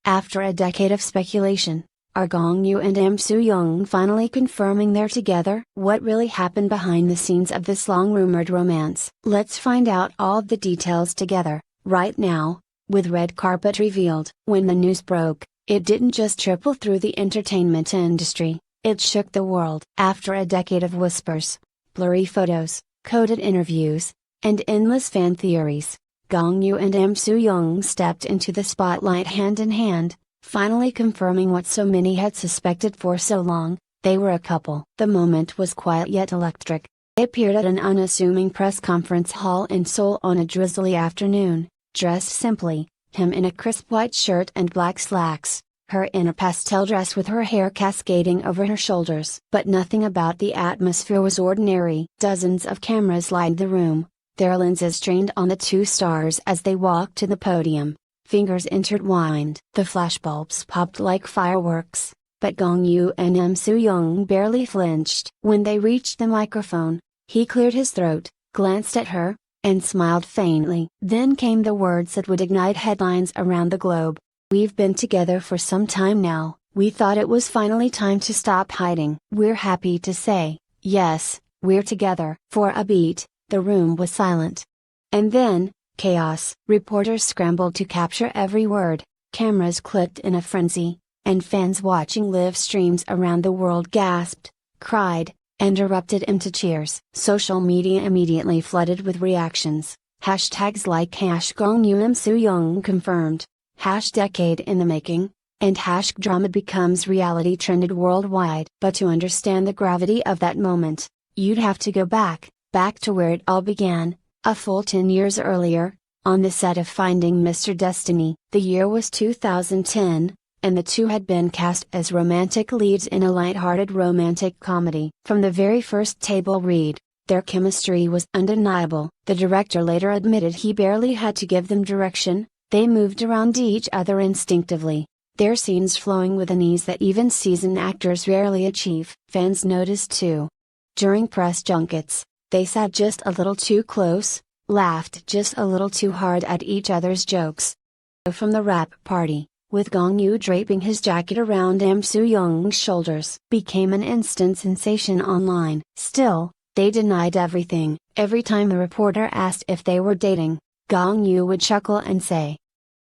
After a decade of speculation, are Gong Yoo and Soo Jung finally confirming they're together? What really happened behind the scenes of this long-rumored romance? Let's find out all of the details together, right now, with red carpet revealed. When the news broke, it didn't just trickle through the entertainment industry, it shook the world. After a decade of whispers, blurry photos, coded interviews, and endless fan theories, Gong Yoo and Soo Jung stepped into the spotlight hand in hand, finally confirming what so many had suspected for so long: they were a couple. The moment was quiet yet electric. They appeared at an unassuming press conference hall in Seoul on a drizzly afternoon, dressed simply, him in a crisp white shirt and black slacks, her in a pastel dress with her hair cascading over her shoulders. But nothing about the atmosphere was ordinary. Dozens of cameras lined the room, their lenses trained on the two stars as they walked to the podium. Fingers intertwined. The flashbulbs popped like fireworks, but Gong Yoo and Soo Jung barely flinched. When they reached the microphone, he cleared his throat, glanced at her, and smiled faintly. Then came the words that would ignite headlines around the globe. "We've been together for some time now, we thought it was finally time to stop hiding. We're happy to say, yes, we're together." For a beat, the room was silent. And then, chaos. Reporters scrambled to capture every word, cameras clicked in a frenzy, and fans watching live streams around the world gasped, cried, and erupted into cheers. Social media immediately flooded with reactions. Hashtags like #Gong Yoo Soo Jung confirmed, #decade in the making, and #drama becomes reality trended worldwide. But to understand the gravity of that moment, you'd have to go back to where it all began, a full 10 years earlier, on the set of Finding Mr. Destiny. The year was 2010, and the two had been cast as romantic leads in a light-hearted romantic comedy. From the very first table read, their chemistry was undeniable. The director later admitted he barely had to give them direction, they moved around each other instinctively, their scenes flowing with an ease that even seasoned actors rarely achieve. Fans noticed too. During press junkets, they sat just a little too close, laughed just a little too hard at each other's jokes. From the wrap party, with Gong Yoo draping his jacket around Soo Jung's shoulders, became an instant sensation online. Still, they denied everything. Every time the reporter asked if they were dating, Gong Yoo would chuckle and say,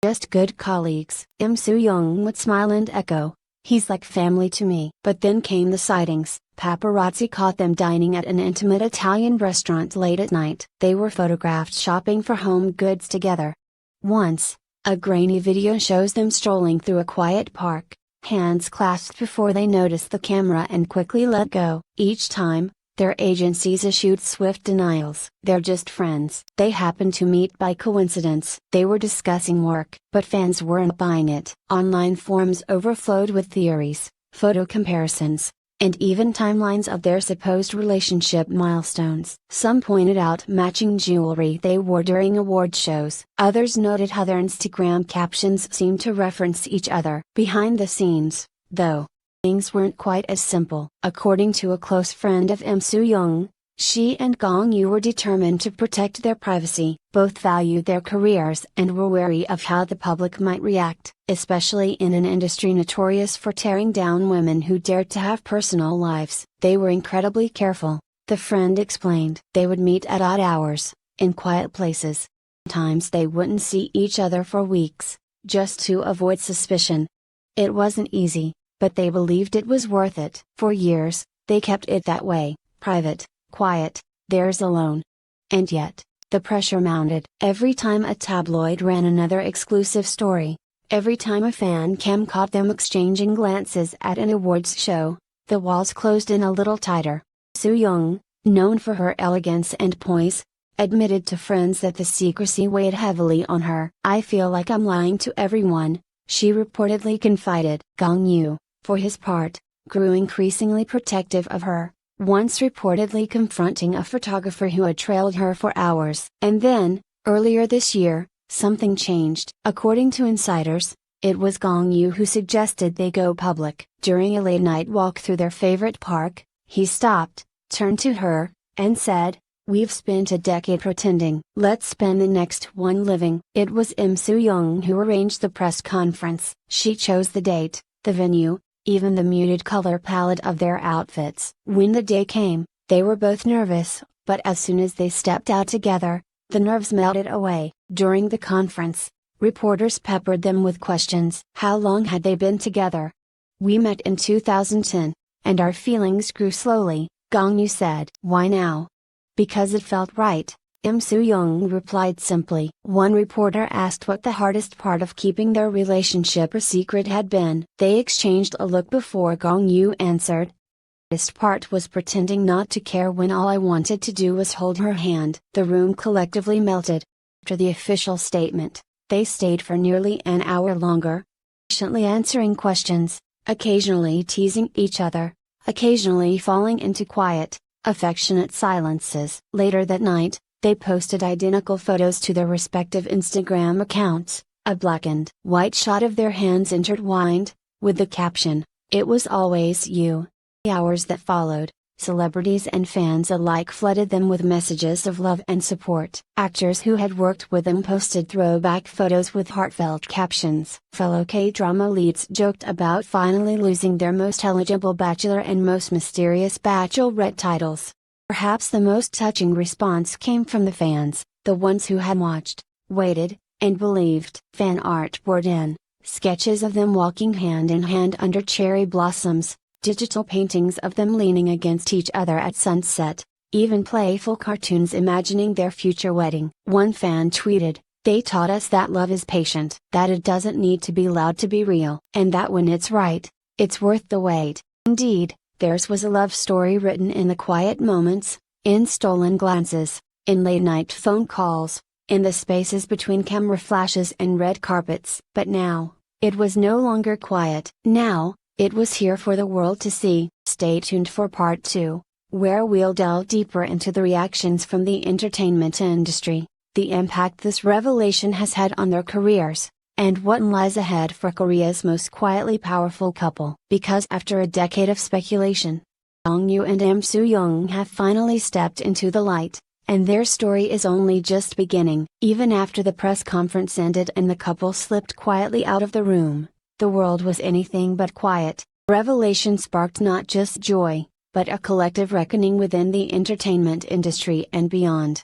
"Just good colleagues." Soo Jung would smile and echo, "He's like family to me." But then came the sightings. Paparazzi caught them dining at an intimate Italian restaurant late at night. They were photographed shopping for home goods together. Once, a grainy video shows them strolling through a quiet park, hands clasped before they noticed the camera and quickly let go. Each time, their agencies issued swift denials. "They're just friends. They happened to meet by coincidence." They were discussing work. But fans weren't buying it. Online forums overflowed with theories, photo comparisons, and even timelines of their supposed relationship milestones. Some pointed out matching jewelry they wore during award shows. Others noted how their Instagram captions seemed to reference each other. Behind the scenes, though, things weren't quite as simple. According to a close friend of Soo Jung, she and Gong Yoo were determined to protect their privacy. Both valued their careers and were wary of how the public might react, especially in an industry notorious for tearing down women who dared to have personal lives. They were incredibly careful, the friend explained. They would meet at odd hours, in quiet places. Sometimes they wouldn't see each other for weeks, just to avoid suspicion. It wasn't easy, but they believed it was worth it. For years, they kept it that way, private, quiet, theirs alone. And yet, the pressure mounted. Every time a tabloid ran another exclusive story, every time a fan cam caught them exchanging glances at an awards show, the walls closed in a little tighter. Soo Jung, known for her elegance and poise, admitted to friends that the secrecy weighed heavily on her. "I feel like I'm lying to everyone," she reportedly confided. Gong Yoo, for his part, grew increasingly protective of her, once reportedly confronting a photographer who had trailed her for hours. And then, earlier this year, something changed. According to insiders, it was Gong Yoo who suggested they go public. During a late-night walk through their favorite park, he stopped, turned to her, and said, We've spent a decade pretending. Let's spend the next one living. It was Soo Jung who arranged the press conference. She chose the date, the venue, even the muted color palette of their outfits. When the day came, they were both nervous, but as soon as they stepped out together, the nerves melted away. During the conference, reporters peppered them with questions. How long had they been together? We met in 2010, and our feelings grew slowly, Gong Yoo said. Why now? Because it felt right, Soo Jung replied simply. One reporter asked what the hardest part of keeping their relationship a secret had been. They exchanged a look before Gong Yoo answered. The hardest part was pretending not to care when all I wanted to do was hold her hand. The room collectively melted. After the official statement, they stayed for nearly an hour longer, patiently answering questions, occasionally teasing each other, occasionally falling into quiet, affectionate silences. Later that night, they posted identical photos to their respective Instagram accounts, a black and white shot of their hands intertwined, with the caption, "It was always you." The hours that followed, celebrities and fans alike flooded them with messages of love and support. Actors who had worked with them posted throwback photos with heartfelt captions. Fellow K-drama leads joked about finally losing their most eligible bachelor and most mysterious bachelorette titles. Perhaps the most touching response came from the fans, the ones who had watched, waited, and believed. Fan art poured in, sketches of them walking hand in hand under cherry blossoms, digital paintings of them leaning against each other at sunset, even playful cartoons imagining their future wedding. One fan tweeted, "They taught us that love is patient, that it doesn't need to be loud to be real, and that when it's right, it's worth the wait." Indeed, theirs was a love story written in the quiet moments, in stolen glances, in late-night phone calls, in the spaces between camera flashes and red carpets. But now, it was no longer quiet. Now, it was here for the world to see. Stay tuned for part 2, where we'll delve deeper into the reactions from the entertainment industry, the impact this revelation has had on their careers, and what lies ahead for Korea's most quietly powerful couple. Because after a decade of speculation, Gong Yoo and Soo Jung have finally stepped into the light, and their story is only just beginning. Even after the press conference ended and the couple slipped quietly out of the room, the world was anything but quiet. Revelation sparked not just joy, but a collective reckoning within the entertainment industry and beyond.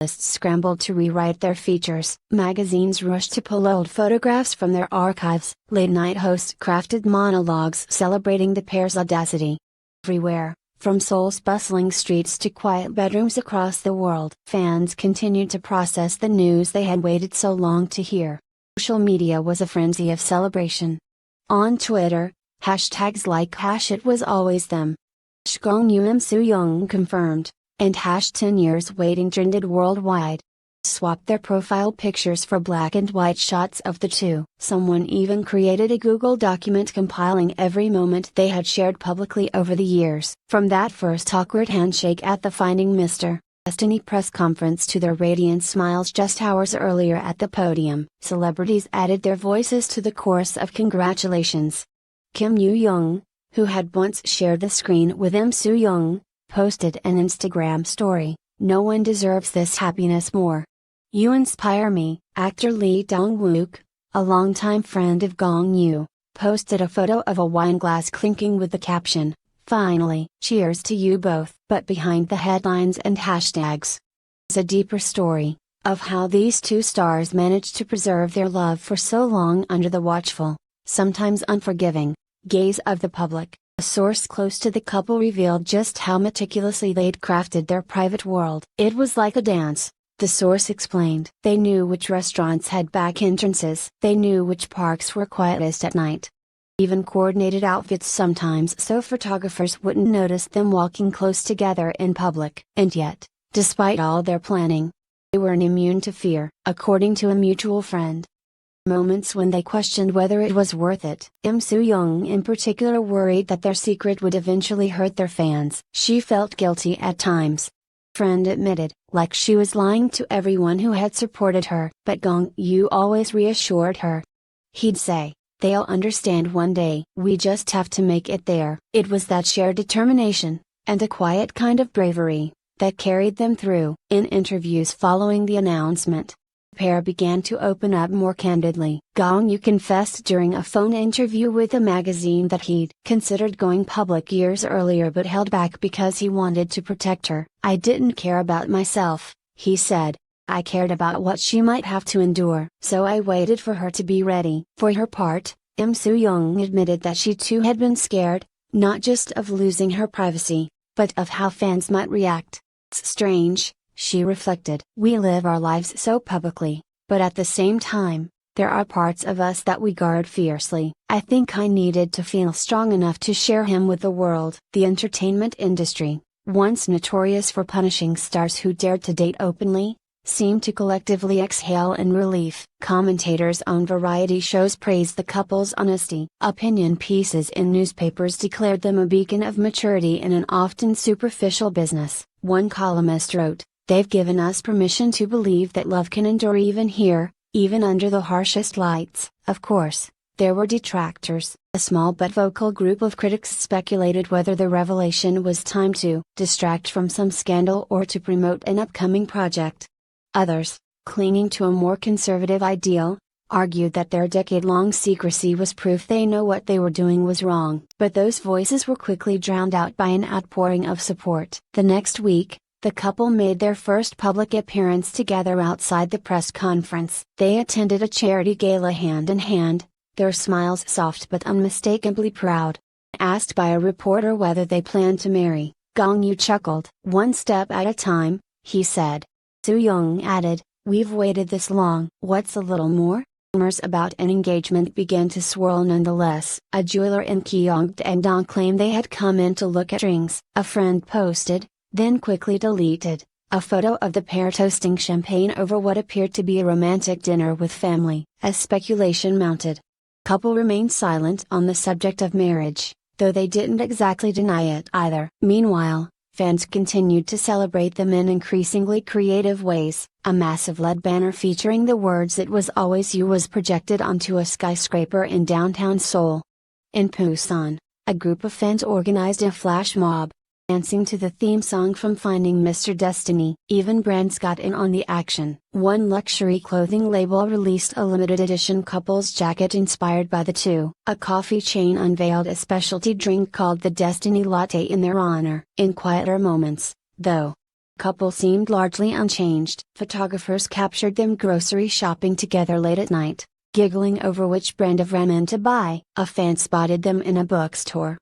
Journalists scrambled to rewrite their features. Magazines rushed to pull old photographs from their archives. Late-night hosts crafted monologues celebrating the pair's audacity. Everywhere, from Seoul's bustling streets to quiet bedrooms across the world, fans continued to process the news they had waited so long to hear. Social media was a frenzy of celebration. On Twitter, hashtags like #ItWasAlwaysThem, #Gong Yoo Soo Jung confirmed, and #10 years waiting trended worldwide. Swapped their profile pictures for black and white shots of the two. Someone even created a Google document compiling every moment they had shared publicly over the years. From that first awkward handshake at the Finding Mr. Destiny press conference to their radiant smiles just hours earlier at the podium, celebrities added their voices to the chorus of congratulations. Kim Yoo-young, who had once shared the screen with Soo Jung, posted an Instagram story, "No one deserves this happiness more. You inspire me." Actor Lee Dong-wook, a longtime friend of Gong Yoo, posted a photo of a wine glass clinking with the caption, "Finally, cheers to you both." But behind the headlines and hashtags is a deeper story, of how these two stars managed to preserve their love for so long under the watchful, sometimes unforgiving, gaze of the public. A source close to the couple revealed just how meticulously they'd crafted their private world. "It was like a dance," the source explained. "They knew which restaurants had back entrances. They knew which parks were quietest at night. Even coordinated outfits sometimes so photographers wouldn't notice them walking close together in public." And yet, despite all their planning, they weren't immune to fear. According to a mutual friend, moments when they questioned whether it was worth it. Soo Jung in particular worried that their secret would eventually hurt their fans. She felt guilty at times. Friend admitted, like she was lying to everyone who had supported her. But Gong Yoo always reassured her. He'd say, "They'll understand one day. We just have to make it there." It was that shared determination, and a quiet kind of bravery, that carried them through. In interviews following the announcement, the pair began to open up more candidly. Gong Yoo confessed during a phone interview with a magazine that he'd considered going public years earlier but held back because he wanted to protect her. "I didn't care about myself," he said. "I cared about what she might have to endure. So I waited for her to be ready." For her part, Soo Jung admitted that she too had been scared, not just of losing her privacy, but of how fans might react. "It's strange," she reflected. "We live our lives so publicly, but at the same time, there are parts of us that we guard fiercely. I think I needed to feel strong enough to share him with the world." The entertainment industry, once notorious for punishing stars who dared to date openly, seemed to collectively exhale in relief. Commentators on variety shows praised the couple's honesty. Opinion pieces in newspapers declared them a beacon of maturity in an often superficial business. One columnist wrote, "They've given us permission to believe that love can endure even here, even under the harshest lights." Of course, there were detractors. A small but vocal group of critics speculated whether the revelation was timed to distract from some scandal or to promote an upcoming project. Others, clinging to a more conservative ideal, argued that their decade-long secrecy was proof they know what they were doing was wrong. But those voices were quickly drowned out by an outpouring of support. The next week, the couple made their first public appearance together outside the press conference. They attended a charity gala hand in hand, their smiles soft but unmistakably proud. Asked by a reporter whether they planned to marry, Gong Yoo chuckled. "One step at a time," he said. Soo Jung added, "We've waited this long. What's a little more?" Rumors about an engagement began to swirl nonetheless. A jeweler in Gyeongdong claimed they had come in to look at rings. A friend posted, then quickly deleted, a photo of the pair toasting champagne over what appeared to be a romantic dinner with family. As speculation mounted, the couple remained silent on the subject of marriage, though they didn't exactly deny it either. Meanwhile, fans continued to celebrate them in increasingly creative ways. A massive LED banner featuring the words "It was always you" was projected onto a skyscraper in downtown Seoul. In Busan, a group of fans organized a flash mob, dancing to the theme song from Finding Mr. Destiny. Even brands got in on the action. One luxury clothing label released a limited edition couple's jacket inspired by the two. A coffee chain unveiled a specialty drink called the Destiny Latte in their honor. In quieter moments, though, the couple seemed largely unchanged. Photographers captured them grocery shopping together late at night, giggling over which brand of ramen to buy. A fan spotted them in a bookstore,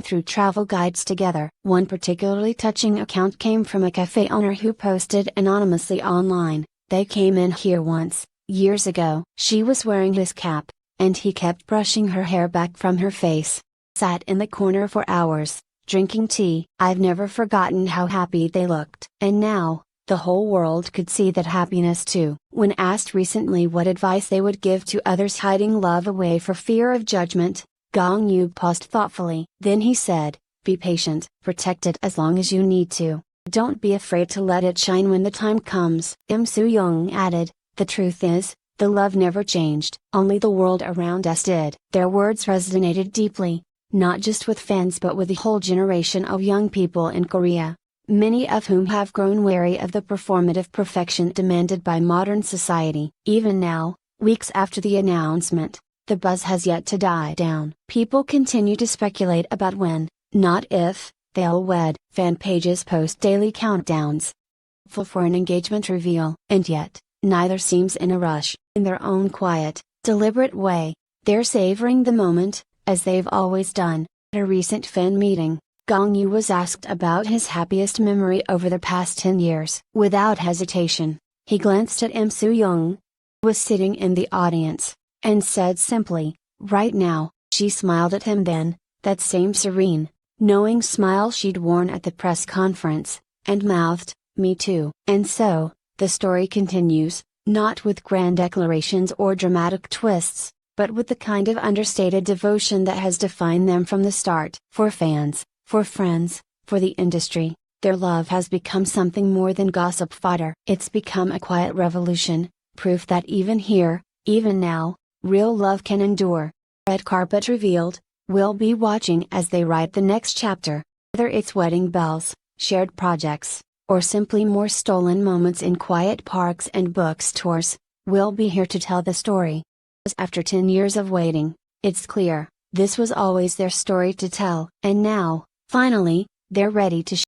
through travel guides together. One particularly touching account came from a cafe owner who posted anonymously online, "They came in here once, years ago. She was wearing his cap, and he kept brushing her hair back from her face. Sat in the corner for hours, drinking tea. I've never forgotten how happy they looked." And now, the whole world could see that happiness too. When asked recently what advice they would give to others hiding love away for fear of judgment, Gong Yoo paused thoughtfully. Then he said, "Be patient, protect it as long as you need to. Don't be afraid to let it shine when the time comes." Soo Jung added, "The truth is, the love never changed. Only the world around us did." Their words resonated deeply, not just with fans but with a whole generation of young people in Korea, many of whom have grown wary of the performative perfection demanded by modern society. Even now, weeks after the announcement, the buzz has yet to die down. People continue to speculate about when, not if, they'll wed. Fan pages post daily countdowns, full for an engagement reveal. And yet, neither seems in a rush. In their own quiet, deliberate way, they're savoring the moment, as they've always done. At a recent fan meeting, Gong Yoo was asked about his happiest memory over the past 10 years. Without hesitation, he glanced at Soo Jung, who was sitting in the audience, and said simply, "Right now." She smiled at him then, that same serene, knowing smile she'd worn at the press conference, and mouthed, "Me too." And so, the story continues, not with grand declarations or dramatic twists, but with the kind of understated devotion that has defined them from the start. For fans, for friends, for the industry, their love has become something more than gossip fodder. It's become a quiet revolution, proof that even here, even now, real love can endure. Red carpet revealed, we'll be watching as they write the next chapter, whether it's wedding bells, shared projects, or simply more stolen moments in quiet parks and bookstores, we'll be here to tell the story. After 10 years of waiting, it's clear, this was always their story to tell. And now, finally, they're ready to